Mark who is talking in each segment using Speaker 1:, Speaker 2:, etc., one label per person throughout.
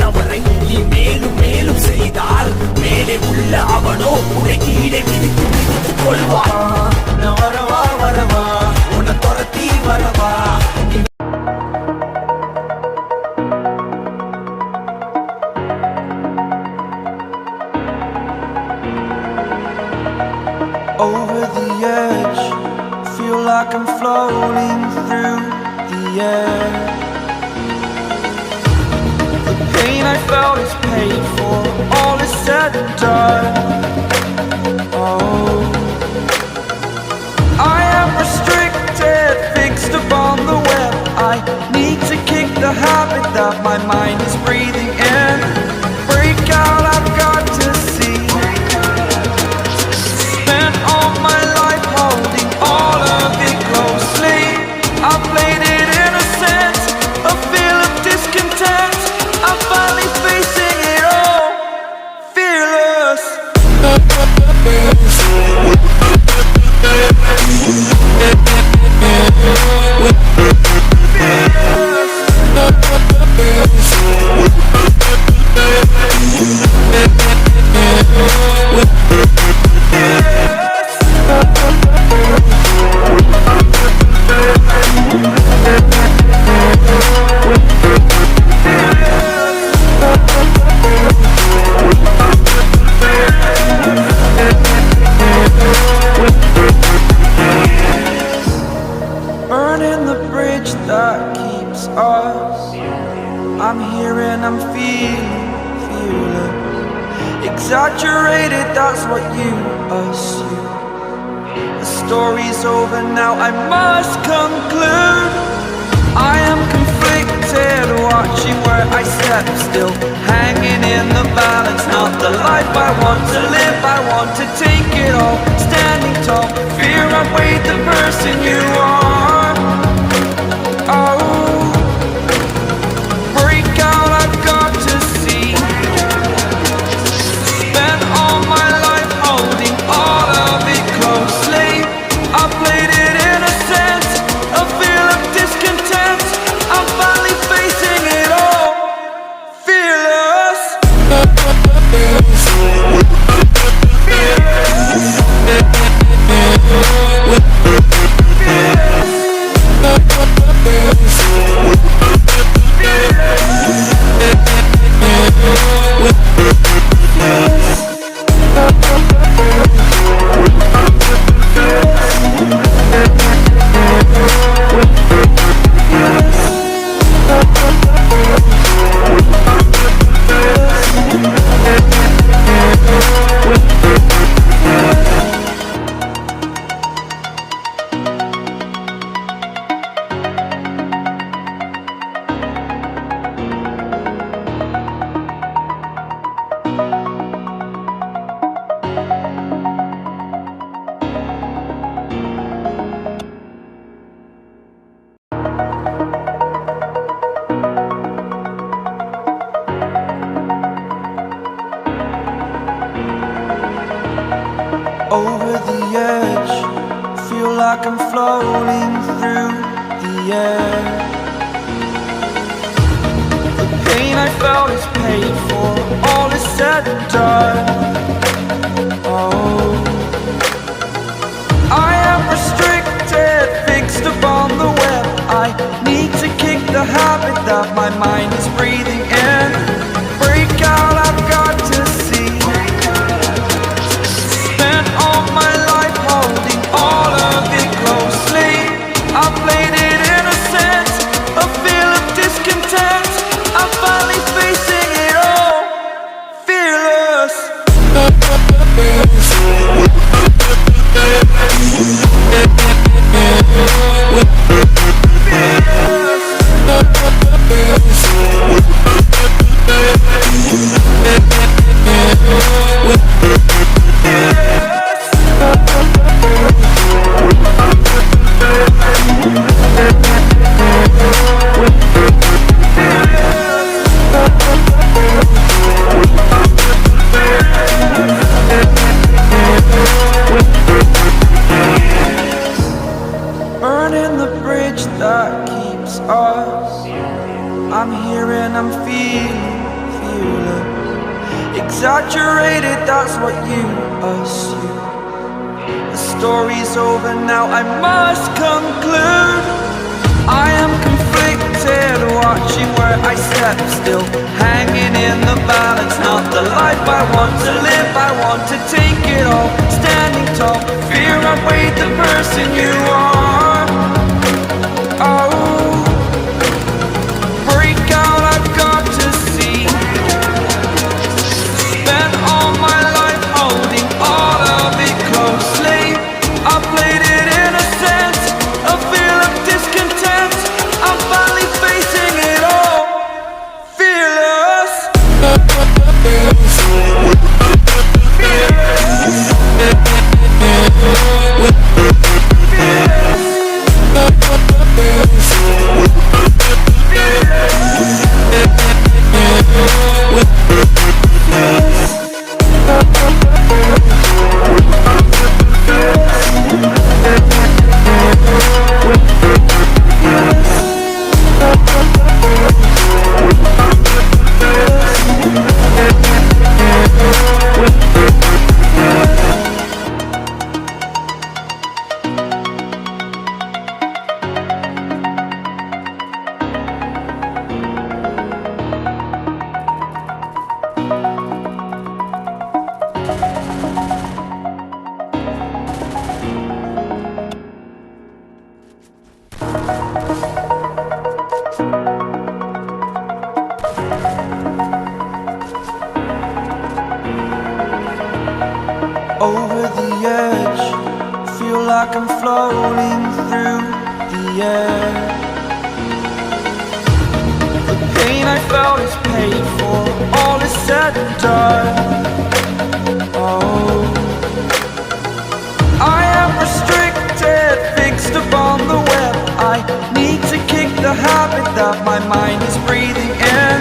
Speaker 1: தவறை நீ மேலும் மேலும் செய்தால் மேலே உள்ள அவனோ உன்னை கீழே மிதித்து மிதித்துக் கொள்வான். நான் வரவா வரவா உன்னை துரத்தி வரவா.
Speaker 2: Over the edge, feel like I'm floating through the air. The pain I felt is paid for, all is said and done. Oh, I am restricted, fixed upon the web. I need to kick the habit that my mind is breathing in. Break out, I've got to see. Spent all my life holding all of it closely. I played it innocent, a feel of discontent. I'm finally facing it all, fearless. Burning the bridge that keeps us. I'm here and I'm feeling fearless. Exaggerated, that's what you assume. The story's over now, I must conclude. I am conflicted, watching where I step still, hanging in the balance. Not the life I want to live, I want to take it all. Standing tall, fear I've weighed the person you are. Oh, break out, I've got to see. Spent all my life holding all of it closely. I played it innocent, a feel of discontent. I'm finally facing it all, fearless. Over the edge, feel like I'm floating through the air. The pain I felt is paid for, all is said and done. Oh, I am restricted, fixed upon the web. I need to kick the habit that my mind is breathing in. Break out, I've got to see. Spent all my life holding all of it closely. I played it innocent, a feel of discontent. I'm finally facing it all, fearless. Burning the bridge that keeps us. I'm here and I'm feeling exaggerated, that's what you assume. The story's over now, I must conclude. I am conflicted, watching where I step still, hanging in the balance. Not the life I want to live, I want to take it all, standing tall. Fear I weighed the person you are. Oh, break out, I've got to see. Spent all my life holding all of it closely. I played it innocent, a feel of discontent. I'm finally facing it all, fearless. Over the edge, feel like I'm floating through the air. The pain I felt is paid for, all is said and done. Oh, I am restricted, fixed upon the web. I need to kick the habit that my mind is breathing in.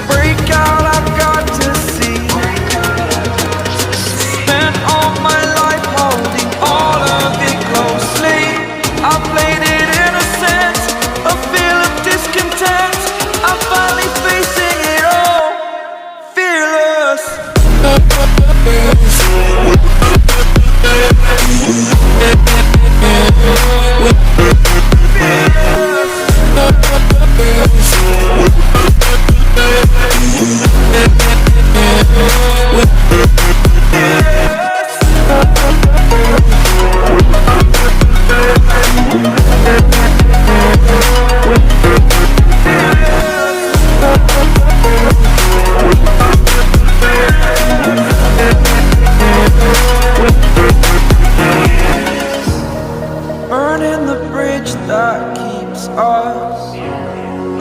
Speaker 2: Break out, I've got to see. Spent all my life holding all of it closely. I played it innocent, a feel of discontent. I'm finally facing it all, fearless. Burning the bridge that keeps us.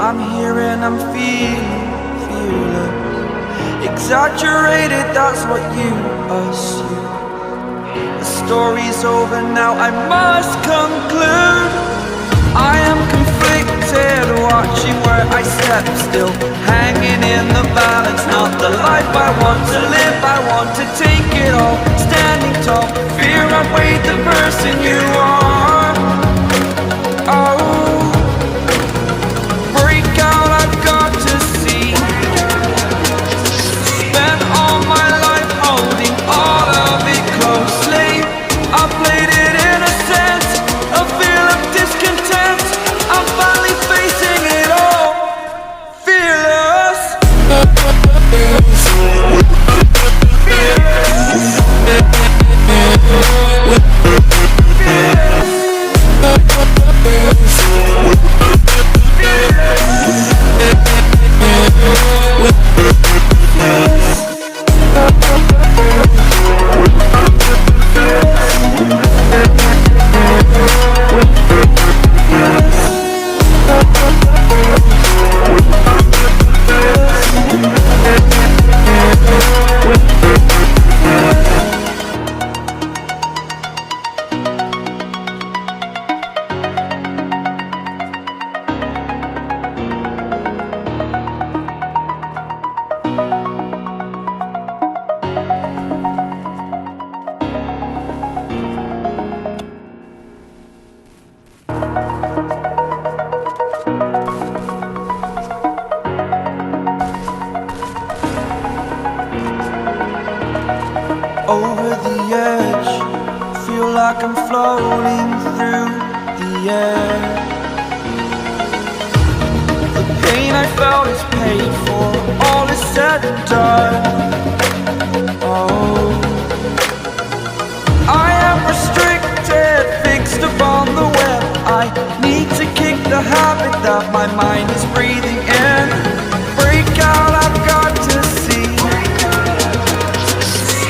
Speaker 2: I'm here and I'm feeling fearless. Exaggerated, that's what you assume. The story's over now, I must conclude. I am conflicted, watching where I step still, hanging in the balance. Not the life I want to live, I want to take it all, standing tall. Fear I weighed the person you are. Oh, break out, I've got to see. Spent all my life holding all of it closely. I played it innocent, a feel of discontent. I'm finally facing it all, fearless. Fearless. like I'm floating through the air. The pain I felt is paid for, all is said and done. Oh, I am restricted, fixed upon the web. I need to kick the habit that my mind is breathing in. Break out, I've got to see.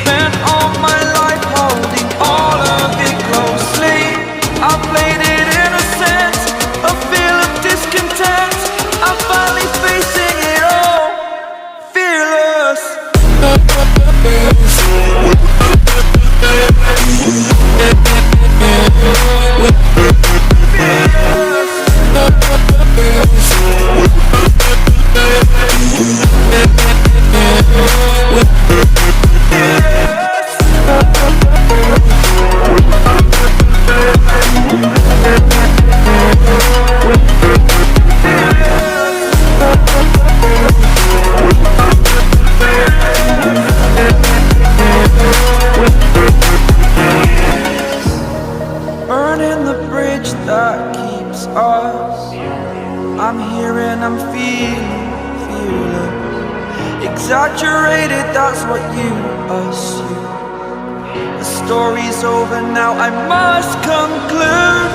Speaker 2: Spent all my life holding all of it closely. I played it innocent, a feel of discontent. I'm finally facing it all, fearless. Burning the bridge that keeps us. I'm here and I'm feeling exaggerated, that's what you assume. The story's over now, I must conclude.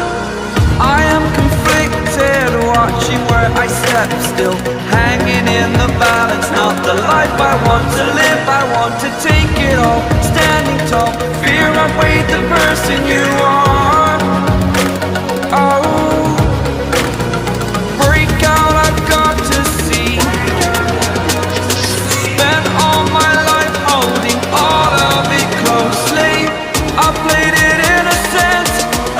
Speaker 2: I am conflicted, watching where I step still, hanging in the balance. Not the life I want to live, I want to take it all. Standing tall, fear I've weighed the person you are. Oh, break out, I've got to see. Spent all my life holding all of it closely. I played it innocent,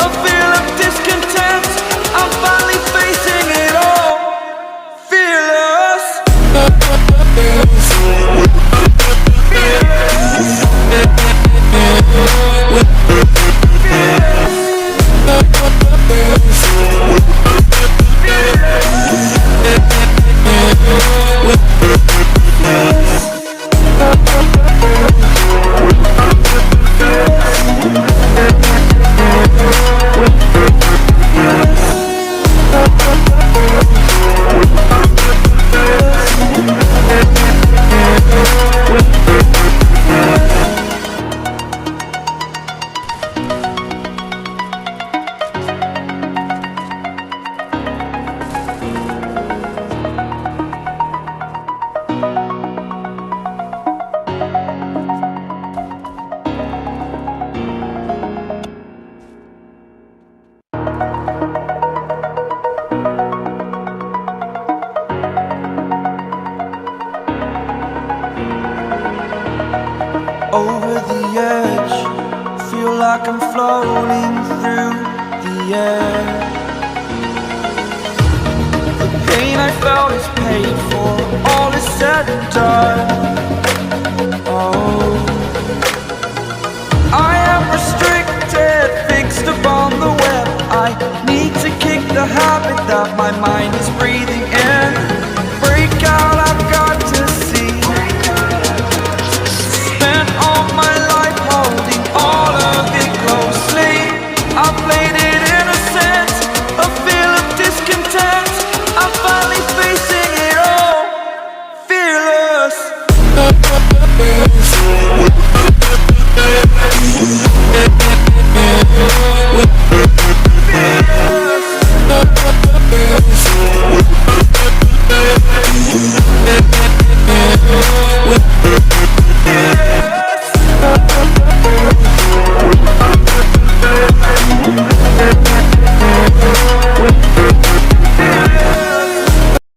Speaker 2: a feel of discontent. I'm finally facing it all, fearless. Over the edge, feel like I'm floating through the air. The pain I felt is paid for, all is said and done. Oh, I am restricted, fixed upon the web. I need to kick the habit that my mind is breathing in. Break out, I've got to see. Spent all my life holding all of it closely. I played it innocent, a feel of discontent. I'm finally facing it all, fearless.